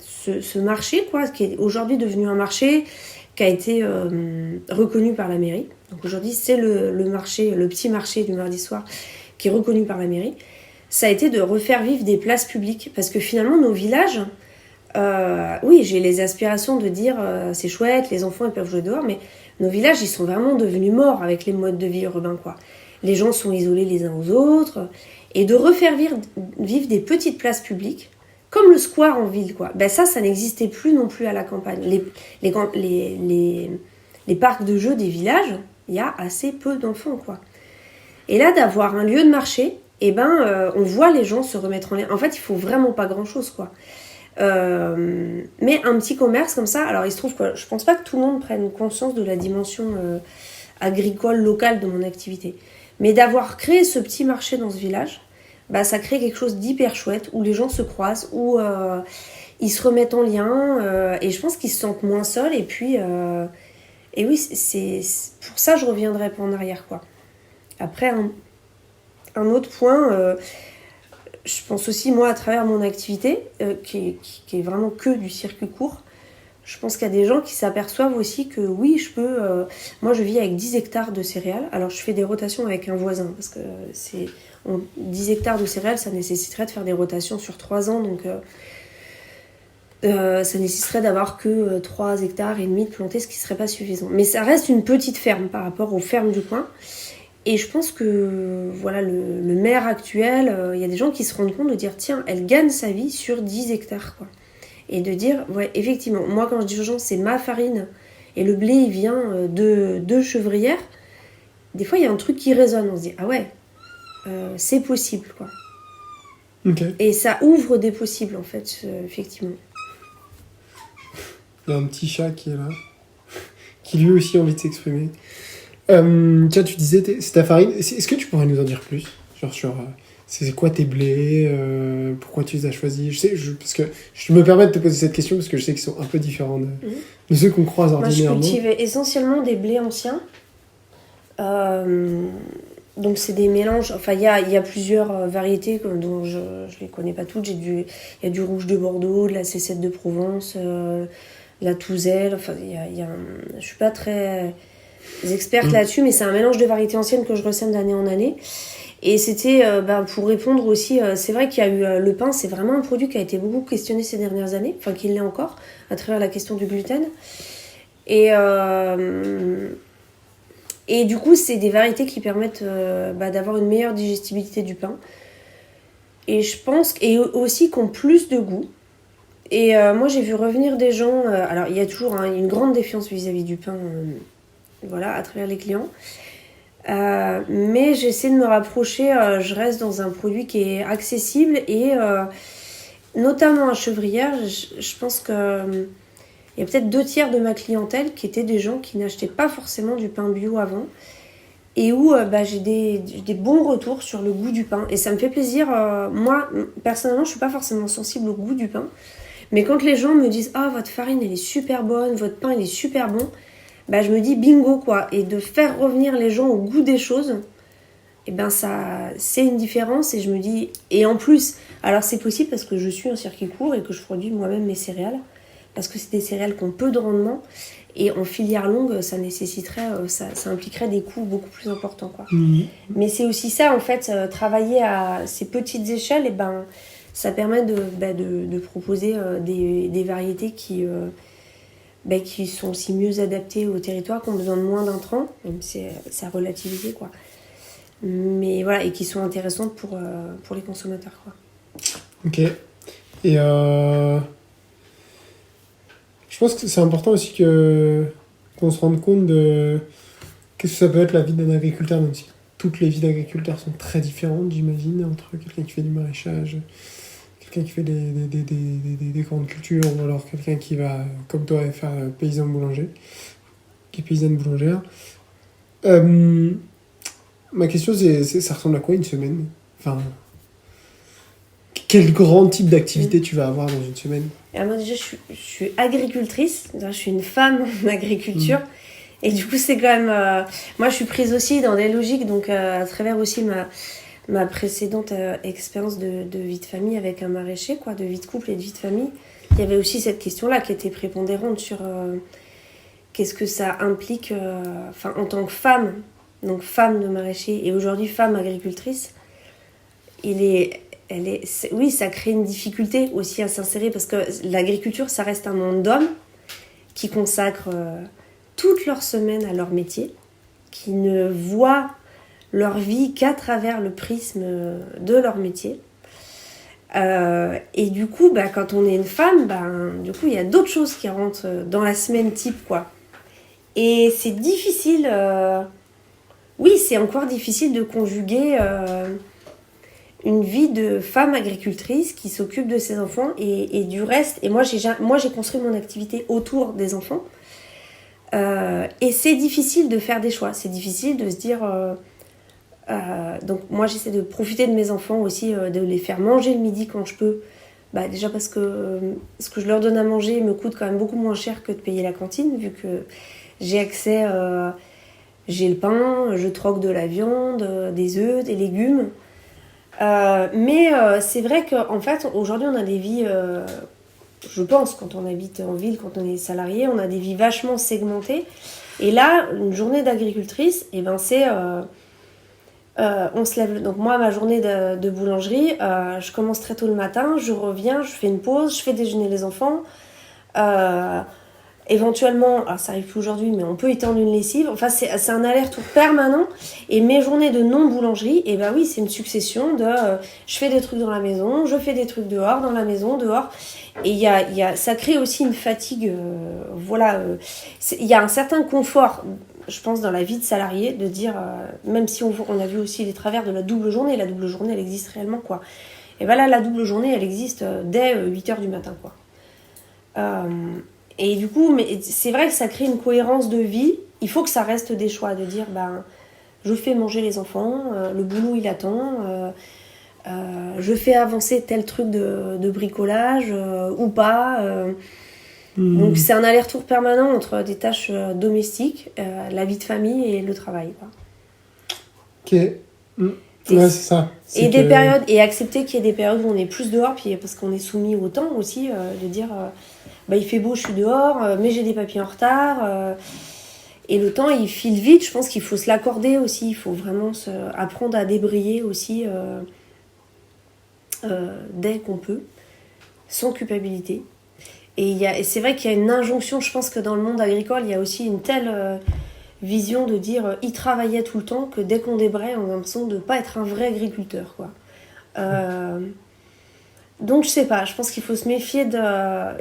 ce marché, quoi, qui est aujourd'hui devenu un marché qui a été reconnu par la mairie. Donc aujourd'hui, c'est le marché, le petit marché du mardi soir qui est reconnu par la mairie. Ça a été de refaire vivre des places publiques. Parce que finalement, nos villages, oui, j'ai les aspirations de dire c'est chouette, les enfants ils peuvent jouer dehors, mais nos villages, ils sont vraiment devenus morts avec les modes de vie urbains, quoi. Les gens sont isolés les uns aux autres. Et de refaire vivre des petites places publiques, comme le square en ville, quoi. Ben ça n'existait plus non plus à la campagne. Les parcs de jeux des villages, il y a assez peu d'enfants, quoi. Et là, d'avoir un lieu de marché, on voit les gens se remettre en lien. En fait, il faut vraiment pas grand-chose, quoi. Mais un petit commerce comme ça, alors il se trouve que je pense pas que tout le monde prenne conscience de la dimension agricole locale de mon activité. Mais d'avoir créé ce petit marché dans ce village, bah, ça crée quelque chose d'hyper chouette, où les gens se croisent, où ils se remettent en lien, et je pense qu'ils se sentent moins seuls, et puis... et oui, c'est pour ça que je reviendrai pas en arrière, quoi. Après, un autre point, je pense aussi, moi, à travers mon activité, qui est vraiment que du circuit court, je pense qu'il y a des gens qui s'aperçoivent aussi que oui, je peux... moi, je vis avec 10 hectares de céréales. Alors, je fais des rotations avec un voisin, parce que 10 hectares de céréales, ça nécessiterait de faire des rotations sur 3 ans, donc... ça nécessiterait d'avoir que 3 hectares et demi de plantés, ce qui serait pas suffisant. Mais ça reste une petite ferme par rapport aux fermes du coin. Et je pense que voilà, le maire actuel, il y a des gens qui se rendent compte de dire tiens, elle gagne sa vie sur 10 hectares, quoi. Et de dire, ouais, effectivement, moi quand je dis aux gens c'est ma farine et le blé il vient de chevrières, des fois il y a un truc qui résonne, on se dit ah ouais, c'est possible, quoi. Okay. Et ça ouvre des possibles en fait, effectivement. Il y a un petit chat qui est là, qui lui aussi a envie de s'exprimer. Tiens, tu disais, c'est ta farine. Est-ce que tu pourrais nous en dire plus? Genre sur c'est quoi tes blés, pourquoi tu les as choisis? Parce que je me permets de te poser cette question parce que je sais qu'ils sont un peu différents de ceux qu'on croise ordinairement. Moi, je cultivais essentiellement des blés anciens. Donc c'est des mélanges, enfin il y a plusieurs variétés dont je les connais pas toutes. Il y a du rouge de Bordeaux, de la C7 de Provence, la Touzelle, enfin je suis pas très experte là-dessus, mais c'est un mélange de variétés anciennes que je ressème d'année en année. Et c'était pour répondre aussi, c'est vrai qu'il y a eu le pain, c'est vraiment un produit qui a été beaucoup questionné ces dernières années, enfin qu'il l'est encore, à travers la question du gluten. Et du coup, c'est des variétés qui permettent d'avoir une meilleure digestibilité du pain. Et je pense, et aussi qui ont plus de goût. Et moi, j'ai vu revenir des gens... alors, il y a toujours une grande défiance vis-à-vis du pain, voilà, à travers les clients. Mais j'essaie de me rapprocher, je reste dans un produit qui est accessible. Et notamment à Chevrières, je pense que... il y a peut-être 2/3 de ma clientèle qui étaient des gens qui n'achetaient pas forcément du pain bio avant. Et où j'ai des bons retours sur le goût du pain. Et ça me fait plaisir. Moi, personnellement, je ne suis pas forcément sensible au goût du pain. Mais quand les gens me disent « Ah, votre farine, elle est super bonne, votre pain, il est super bon », je me dis bingo, quoi. Et de faire revenir les gens au goût des choses, ça, c'est une différence. Et je me dis... Et en plus, alors c'est possible parce que je suis en circuit court et que je produis moi-même mes céréales. Parce que c'est des céréales qui ont peu de rendement. Et en filière longue, ça nécessiterait, ça impliquerait des coûts beaucoup plus importants, quoi. Mmh. Mais c'est aussi ça, en fait, travailler à ces petites échelles, ça permet de proposer des variétés qui sont aussi mieux adaptées au territoire, qui ont besoin de moins d'intrants, même si c'est à relativiser, quoi. mais voilà, et qui sont intéressantes pour les consommateurs, quoi. Ok. Et je pense que c'est important aussi qu'on se rende compte de qu'est-ce que ça peut être la vie d'un agriculteur, même si toutes les vies d'agriculteurs sont très différentes, j'imagine, entre quelqu'un qui fait du maraîchage, quelqu'un qui fait des grandes cultures, ou alors quelqu'un qui va, comme toi, faire paysan boulanger, qui est paysanne boulangère. Ma question, ça ressemble à quoi une semaine? Enfin, quel grand type d'activité tu vas avoir dans une semaine? Alors moi déjà, je suis agricultrice, je suis une femme en agriculture. Et du coup, c'est quand même... moi, je suis prise aussi dans des logiques, donc à travers aussi ma précédente expérience de vie de famille avec un maraîcher, quoi, de vie de couple et de vie de famille. Il y avait aussi cette question-là qui était prépondérante sur qu'est-ce que ça implique en tant que femme, donc femme de maraîcher et aujourd'hui femme agricultrice. Oui, ça crée une difficulté aussi à s'insérer parce que l'agriculture, ça reste un monde d'hommes qui consacrent toute leur semaine à leur métier, qui ne voient leur vie qu'à travers le prisme de leur métier. Et du coup, quand on est une femme, du coup, il y a d'autres choses qui rentrent dans la semaine type, quoi. Et c'est difficile, oui, c'est encore difficile de conjuguer une vie de femme agricultrice qui s'occupe de ses enfants et du reste. Et moi, j'ai construit mon activité autour des enfants. Et c'est difficile de faire des choix. C'est difficile de se dire... donc moi, j'essaie de profiter de mes enfants aussi, de les faire manger le midi quand je peux. Déjà parce que ce que je leur donne à manger me coûte quand même beaucoup moins cher que de payer la cantine, vu que j'ai accès... j'ai le pain, je troque de la viande, des œufs, des légumes... mais c'est vrai qu'en fait, aujourd'hui, on a des vies, je pense, quand on habite en ville, quand on est salarié, on a des vies vachement segmentées. Et là, une journée d'agricultrice, c'est... on se lève... Donc moi, ma journée de boulangerie, je commence très tôt le matin, je reviens, je fais une pause, je fais déjeuner les enfants. Éventuellement, ça arrive plus aujourd'hui, mais on peut étendre une lessive. Enfin, c'est un aller-retour permanent. Et mes journées de non-boulangerie, oui, c'est une succession de... je fais des trucs dans la maison, je fais des trucs dehors, dans la maison, dehors. Et ça crée aussi une fatigue. Il y a un certain confort, je pense, dans la vie de salarié, de dire... même si on a vu aussi les travers de la double journée. La double journée, elle existe réellement, quoi. Et là, la double journée, elle existe dès 8h du matin, quoi. Et du coup, mais c'est vrai que ça crée une cohérence de vie. Il faut que ça reste des choix, de dire, je fais manger les enfants, le boulot il attend, je fais avancer tel truc de bricolage ou pas. Donc c'est un aller-retour permanent entre des tâches domestiques, la vie de famille et le travail, quoi. Ok. Ouais, c'est ça. Et des périodes, et accepter qu'il y ait des périodes où on est plus dehors, puis parce qu'on est soumis au temps aussi, de dire... il fait beau, je suis dehors, mais j'ai des papiers en retard. Et le temps, il file vite. Je pense qu'il faut se l'accorder aussi. Il faut vraiment apprendre à débrayer aussi dès qu'on peut, sans culpabilité. Et c'est vrai qu'il y a une injonction. Je pense que dans le monde agricole, il y a aussi une telle vision de dire il travaillait tout le temps que dès qu'on débraye, on a l'impression de ne pas être un vrai agriculteur, quoi. Donc je sais pas, je pense qu'il faut se méfier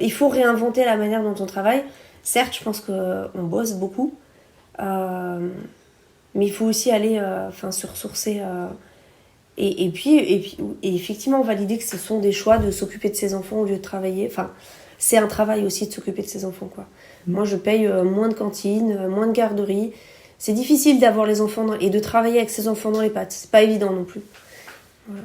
il faut réinventer la manière dont on travaille. Certes, je pense qu'on bosse beaucoup, mais il faut aussi aller se ressourcer et puis effectivement valider que ce sont des choix de s'occuper de ses enfants au lieu de travailler. Enfin, c'est un travail aussi de s'occuper de ses enfants, quoi. Moi, je paye moins de cantine, moins de garderie. C'est difficile d'avoir les enfants et de travailler avec ses enfants dans les pattes. C'est pas évident non plus. Voilà.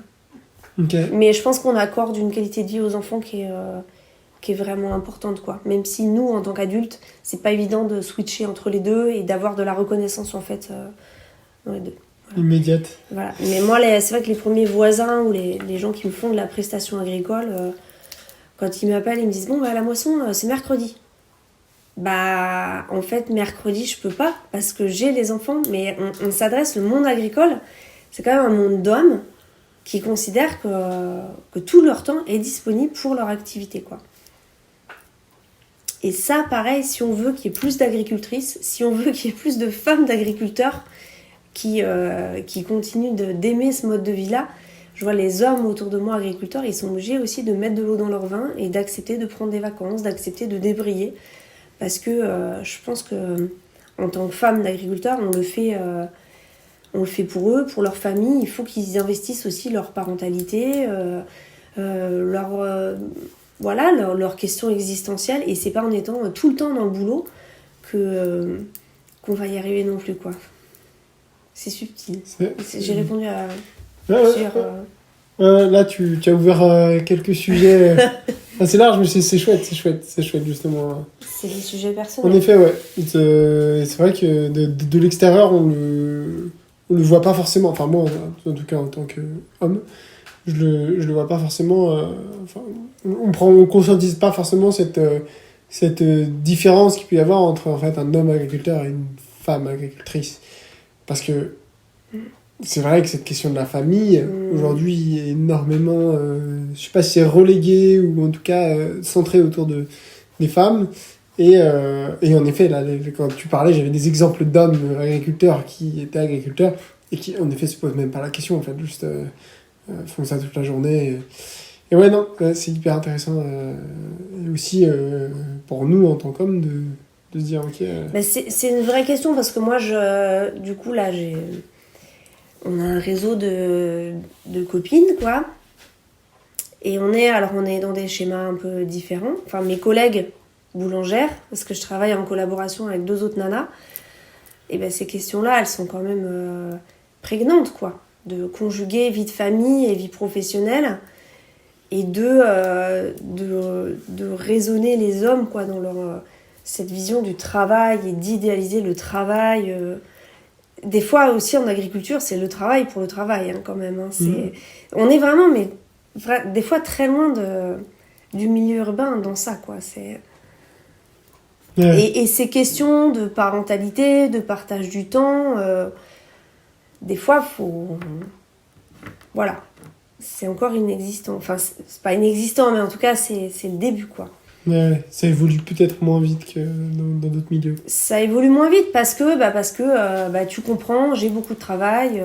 Okay. Mais je pense qu'on accorde une qualité de vie aux enfants qui est vraiment importante, quoi. Même si nous, en tant qu'adultes, c'est pas évident de switcher entre les deux et d'avoir de la reconnaissance, en fait, dans les deux. Voilà. Immédiate. Voilà. Mais moi, c'est vrai que les premiers voisins ou les gens qui me font de la prestation agricole, quand ils m'appellent, ils me disent « Bon, la moisson, c'est mercredi. » En fait, mercredi, je peux pas parce que j'ai les enfants. Mais on s'adresse, le monde agricole, c'est quand même un monde d'hommes qui considèrent que tout leur temps est disponible pour leur activité, quoi. Et ça, pareil, si on veut qu'il y ait plus d'agricultrices, si on veut qu'il y ait plus de femmes d'agriculteurs, qui continuent d'aimer ce mode de vie-là. Je vois les hommes autour de moi, agriculteurs, ils sont obligés aussi de mettre de l'eau dans leur vin et d'accepter de prendre des vacances, d'accepter de débrayer. Parce que je pense que en tant que femme d'agriculteur, on le fait pour eux, pour leur famille. Il faut qu'ils investissent aussi leur parentalité, leurs questions existentielles. Et c'est pas en étant tout le temps dans le boulot qu'on va y arriver non plus, quoi. C'est subtil. J'ai répondu à plusieurs... Là, tu as ouvert quelques sujets assez larges, mais c'est chouette, justement. C'est des sujets personnels. En effet, ouais. C'est vrai que de l'extérieur, on le voit pas forcément. Enfin, moi, en tout cas, en tant qu'homme, je le vois pas forcément. On conscientise pas forcément cette différence qu'il peut y avoir entre en fait un homme agriculteur et une femme agricultrice. Parce que c'est vrai que cette question de la famille, aujourd'hui, est énormément, je sais pas si c'est relégué ou en tout cas centré autour des femmes. Et en effet, là, quand tu parlais, j'avais des exemples d'hommes agriculteurs qui étaient agriculteurs et qui, en effet, se posent même pas la question, en fait, juste font ça toute la journée. Et ouais, non, c'est hyper intéressant. Et aussi, pour nous, en tant qu'hommes, de se dire, ok... Mais c'est une vraie question, parce que moi, du coup, là, on a un réseau de copines, quoi. Et on est dans des schémas un peu différents. Enfin, mes collègues boulangères, parce que je travaille en collaboration avec 2 autres nanas, et ben ces questions-là, elles sont quand même prégnantes, quoi. De conjuguer vie de famille et vie professionnelle, et de raisonner les hommes, quoi, dans cette vision du travail, et d'idéaliser le travail... Des fois aussi en agriculture, c'est le travail pour le travail, hein, quand même. Hein. On est vraiment, mais des fois très loin du milieu urbain dans ça, quoi. Et ces questions de parentalité, de partage du temps, des fois, voilà. C'est encore inexistant. Enfin, c'est pas inexistant, mais en tout cas, c'est le début, quoi. Ouais, ça évolue peut-être moins vite que dans d'autres milieux. Ça évolue moins vite parce que tu comprends, j'ai beaucoup de travail,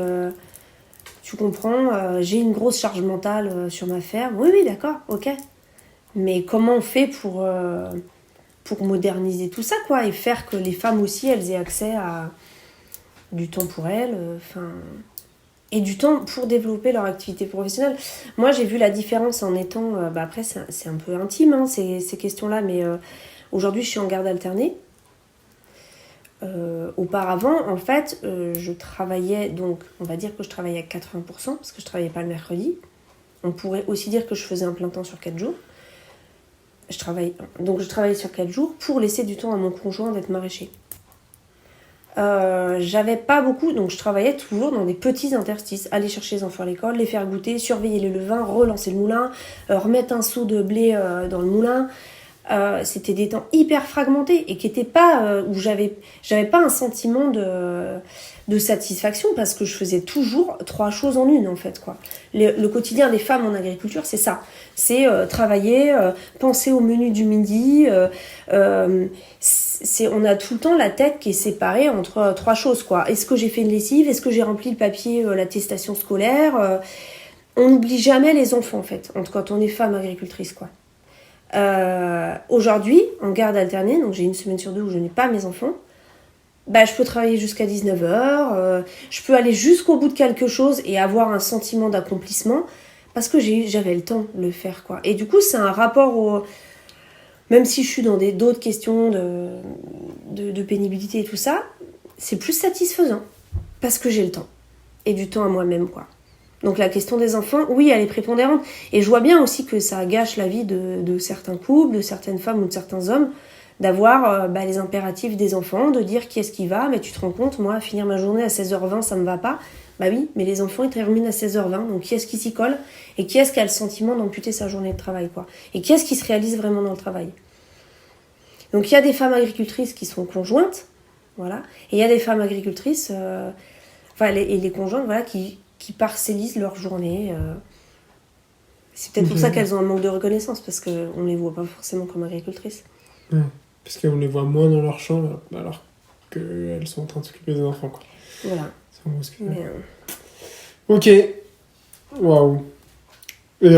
tu comprends, j'ai une grosse charge mentale sur ma ferme. Oui, d'accord, ok. Mais comment on fait pour moderniser tout ça, quoi, et faire que les femmes aussi, elles aient accès à du temps pour elles, et du temps pour développer leur activité professionnelle. Moi, j'ai vu la différence en étant... après, c'est un peu intime, hein, ces questions-là, mais aujourd'hui, je suis en garde alternée. Auparavant, en fait, je travaillais... Donc, on va dire que je travaillais à 80%, parce que je ne travaillais pas le mercredi. On pourrait aussi dire que je faisais un plein temps sur 4 jours. Je travaillais sur 4 jours pour laisser du temps à mon conjoint d'être maraîcher. J'avais pas beaucoup, donc je travaillais toujours dans des petits interstices, aller chercher les enfants à l'école, les faire goûter, surveiller les levains, relancer le moulin, remettre un seau de blé dans le moulin. C'était des temps hyper fragmentés et qui étaient pas où j'avais pas un sentiment de satisfaction, parce que je faisais toujours 3 choses en une, en fait, quoi. Le quotidien des femmes en agriculture, c'est ça. C'est travailler, penser au menu du midi. On a tout le temps la tête qui est séparée entre 3 choses, quoi. Est-ce que j'ai fait une lessive? Est-ce que j'ai rempli le papier, l'attestation scolaire? On n'oublie jamais les enfants, en fait, quand on est femme agricultrice, quoi. Aujourd'hui, en garde alternée, donc j'ai une semaine sur 2 où je n'ai pas mes enfants, je peux travailler jusqu'à 19h, je peux aller jusqu'au bout de quelque chose et avoir un sentiment d'accomplissement, parce que j'avais le temps de le faire, quoi. Et du coup, c'est un rapport même si je suis dans d'autres questions de pénibilité et tout ça, c'est plus satisfaisant, parce que j'ai le temps, et du temps à moi-même, quoi. Donc la question des enfants, oui, elle est prépondérante. Et je vois bien aussi que ça gâche la vie de certains couples, de certaines femmes ou de certains hommes, d'avoir les impératifs des enfants, de dire qui est-ce qui va. Mais tu te rends compte, moi, finir ma journée à 16h20, ça me va pas. Bah oui, mais les enfants, ils terminent à 16h20. Donc qui est-ce qui s'y colle? Et qui est-ce qui a le sentiment d'amputer sa journée de travail, quoi? Et qui est-ce qui se réalise vraiment dans le travail? Donc il y a des femmes agricultrices qui sont conjointes, voilà. Et il y a des femmes agricultrices, et les conjointes, voilà, qui parcellisent leur journée. C'est peut-être pour ça qu'elles ont un manque de reconnaissance, parce qu'on ne les voit pas forcément comme agricultrices. Ouais, parce qu'on les voit moins dans leur champ, alors qu'elles sont en train de s'occuper des enfants, quoi. Voilà. C'est un beau ce que tu Mais, fais. Ok. Waouh. Et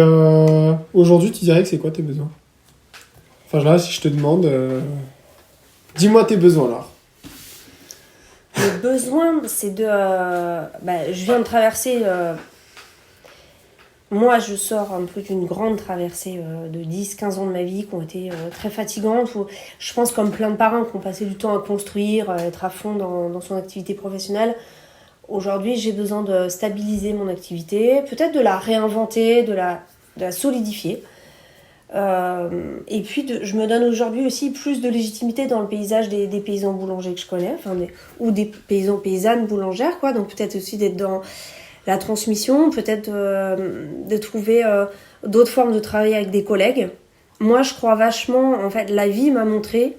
aujourd'hui, tu dirais que c'est quoi tes besoins? Enfin, là, si je te demande... dis-moi tes besoins, là. le besoin, c'est de... je viens de traverser... moi, je sors un peu d'une grande traversée de 10-15 ans de ma vie qui ont été très fatigantes. Où, je pense comme plein de parents qui ont passé du temps à construire, à être à fond dans son activité professionnelle. Aujourd'hui, j'ai besoin de stabiliser mon activité, peut-être de la réinventer, de la solidifier. Et puis, je me donne aujourd'hui aussi plus de légitimité dans le paysage des paysans boulangers que je connais, ou des paysannes boulangères, quoi. Donc peut-être aussi d'être dans la transmission, peut-être de trouver d'autres formes de travail avec des collègues. Moi, je crois vachement, en fait, la vie m'a montré,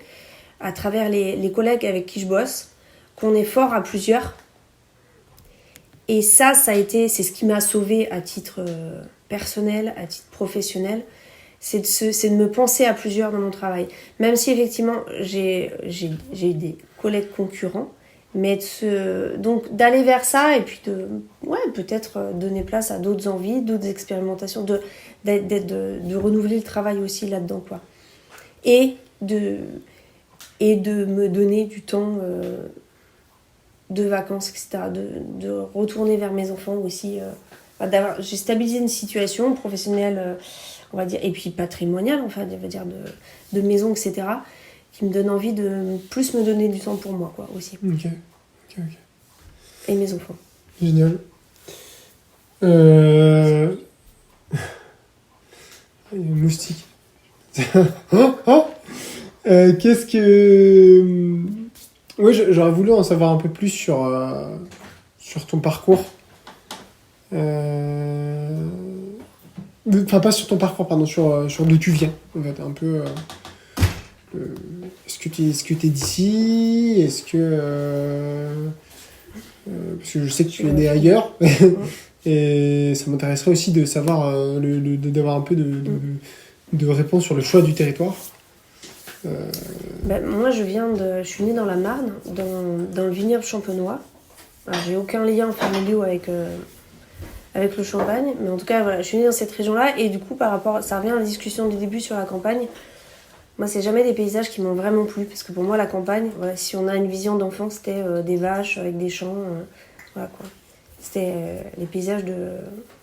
à travers les collègues avec qui je bosse, qu'on est fort à plusieurs. Et ça a été, c'est ce qui m'a sauvée à titre personnel, à titre professionnel, c'est de me penser à plusieurs dans mon travail. Même si effectivement j'ai eu des collègues concurrents, mais donc d'aller vers ça et puis peut-être donner place à d'autres envies, d'autres expérimentations, de renouveler le travail aussi là-dedans, quoi. Et de me donner du temps de vacances, etc., de retourner vers mes enfants aussi. J'ai stabilisé une situation professionnelle, on va dire, et puis patrimoniale, enfin, on va dire de maison, etc., qui me donne envie de plus me donner du temps pour moi, quoi, aussi. Ok. Et mes enfants. Génial. Il y a un moustique. Qu'est-ce que... Oui, j'aurais voulu en savoir un peu plus sur ton parcours. Enfin, pas sur ton parcours, pardon, sur d'où tu viens, en fait, un peu... Est-ce que t'es d'ici? Est-ce que... parce que je sais que tu es né ailleurs. Et ça m'intéresserait aussi de savoir, d'avoir un peu de réponse sur le choix du territoire. Moi, je suis née dans la Marne, dans le vignoble champenois. Alors, j'ai aucun lien familial avec le Champagne, mais en tout cas, voilà, je suis née dans cette région-là. Et du coup, ça revient à la discussion du début sur la campagne. Moi, c'est jamais des paysages qui m'ont vraiment plu, parce que pour moi, la campagne, voilà, si on a une vision d'enfant, c'était des vaches avec des champs, voilà quoi. C'était les paysages de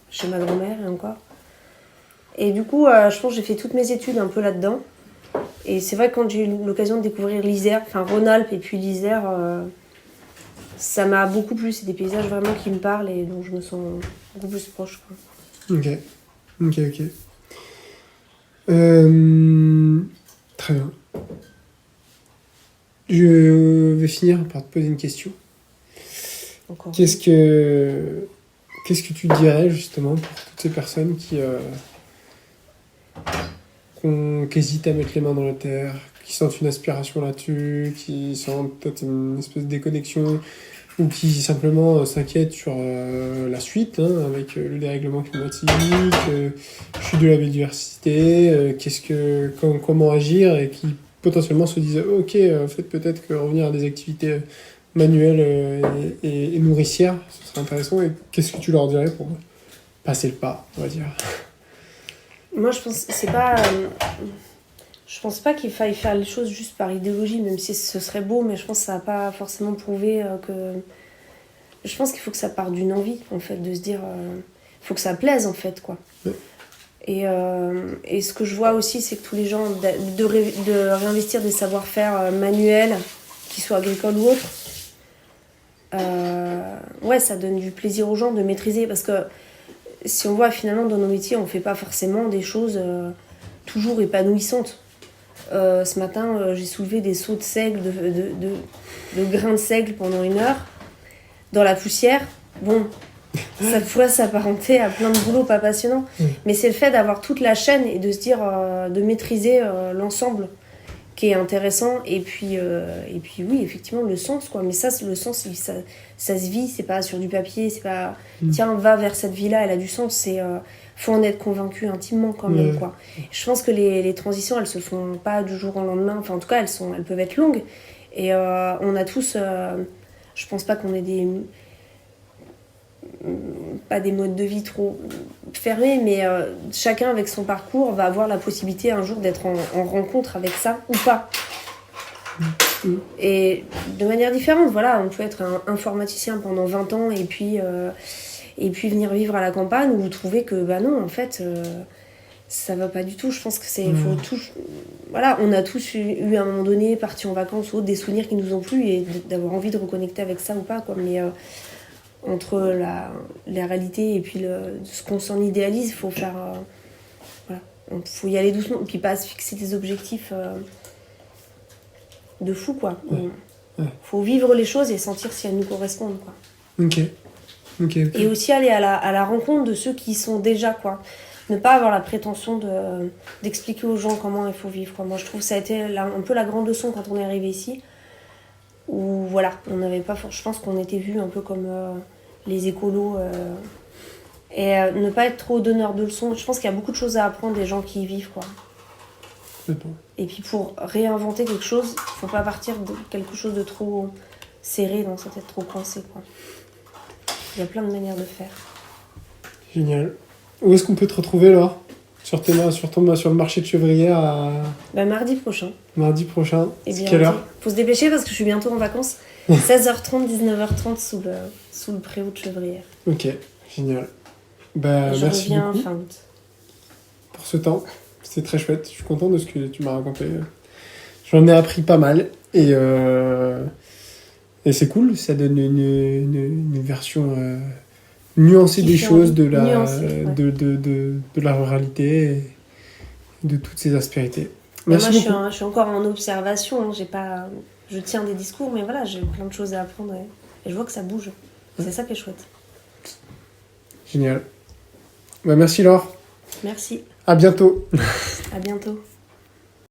chez ma grand-mère et encore. Et du coup, je pense que j'ai fait toutes mes études un peu là-dedans. Et c'est vrai que quand j'ai eu l'occasion de découvrir l'Isère, enfin Rhône-Alpes et puis l'Isère, ça m'a beaucoup plu. C'est des paysages vraiment qui me parlent et dont je me sens beaucoup plus proche, quoi. Ok. Très bien. Je vais finir par te poser une question. Encore. Qu'est-ce que tu dirais justement pour toutes ces personnes qui hésitent à mettre les mains dans la terre, qui sentent une aspiration là-dessus, qui sentent peut-être une espèce de déconnexion, ou qui simplement s'inquiètent sur la suite, hein, avec le dérèglement climatique, chute de la biodiversité, comment agir, et qui potentiellement se disent ok, en fait, peut-être que revenir à des activités manuelles et nourricières, ce serait intéressant. Et qu'est-ce que tu leur dirais pour passer le pas, on va dire? Moi, je pense pas qu'il faille faire les choses juste par idéologie, même si ce serait beau, mais je pense que ça n'a pas forcément prouvé que... Je pense qu'il faut que ça parte d'une envie, en fait, de se dire... Il faut que ça plaise, en fait, quoi. Ouais. Et ce que je vois aussi, c'est que tous les gens, de réinvestir des savoir-faire manuels, qu'ils soient agricoles ou autres, ça donne du plaisir aux gens de maîtriser, parce que si on voit finalement dans nos métiers, on ne fait pas forcément des choses toujours épanouissantes. Ce matin, j'ai soulevé des seaux de seigle, de grains de seigle pendant 1 heure dans la poussière. Bon, ça pourrait s'apparenter à plein de boulot pas passionnant. Mais c'est le fait d'avoir toute la chaîne et de se dire, de maîtriser l'ensemble qui est intéressant. Et puis oui, effectivement, le sens, quoi. Mais ça, le sens, ça se vit, c'est pas sur du papier, c'est pas tiens, va vers cette vie-là, elle a du sens. C'est faut en être convaincu intimement quand même, quoi. Je pense que les transitions, elles se font pas du jour au lendemain. Enfin, en tout cas, elles peuvent être longues. Et on a tous, je pense pas qu'on ait pas des modes de vie trop fermés, mais chacun avec son parcours va avoir la possibilité un jour d'être en rencontre avec ça ou pas. Et de manière différente, voilà, on peut être un informaticien pendant 20 ans et puis venir vivre à la campagne ou trouver que bah non, en fait, ça va pas du tout. Je pense que faut tout. Voilà, on a tous eu à un moment donné, parti en vacances ou autre, des souvenirs qui nous ont plu et d'avoir envie de reconnecter avec ça ou pas, quoi. Mais entre la réalité et puis ce qu'on s'en idéalise, il faut faire. Voilà, faut y aller doucement et puis pas se fixer des objectifs de fou, quoi. Faut vivre les choses et sentir si elles nous correspondent, quoi. Ok. Et aussi aller à la rencontre de ceux qui y sont déjà, quoi. Ne pas avoir la prétention d'expliquer aux gens comment il faut vivre, quoi. Moi, je trouve que ça a été un peu la grande leçon quand on est arrivé ici. Où, voilà, on n'avait pas... Je pense qu'on était vus un peu comme les écolos. Et ne pas être trop donneur de leçons. Je pense qu'il y a beaucoup de choses à apprendre des gens qui y vivent, quoi. Et puis pour réinventer quelque chose, il ne faut pas partir de quelque chose de trop serré dans sa tête, trop coincé, quoi. Il y a plein de manières de faire. Génial. Où est-ce qu'on peut te retrouver, Laure ? Sur le marché de Chevrières Mardi prochain. Mardi prochain. Et C'est quelle heure ? Faut se dépêcher parce que je suis bientôt en vacances. 16h30, 19h30 sous le préau de Chevrières. Ok, génial. Merci reviens beaucoup fin août. pour ce temps. C'est très chouette. Je suis content de ce que tu m'as raconté. J'en ai appris pas mal. Et c'est cool. Ça donne une version nuancée des choses, de la ruralité et de toutes ces aspérités. Merci beaucoup. Moi, je suis encore en observation. Hein. Je tiens des discours, mais voilà, j'ai plein de choses à apprendre. Et je vois que ça bouge. C'est ça qui est chouette. Génial. Merci Laure. Merci. À bientôt. À bientôt.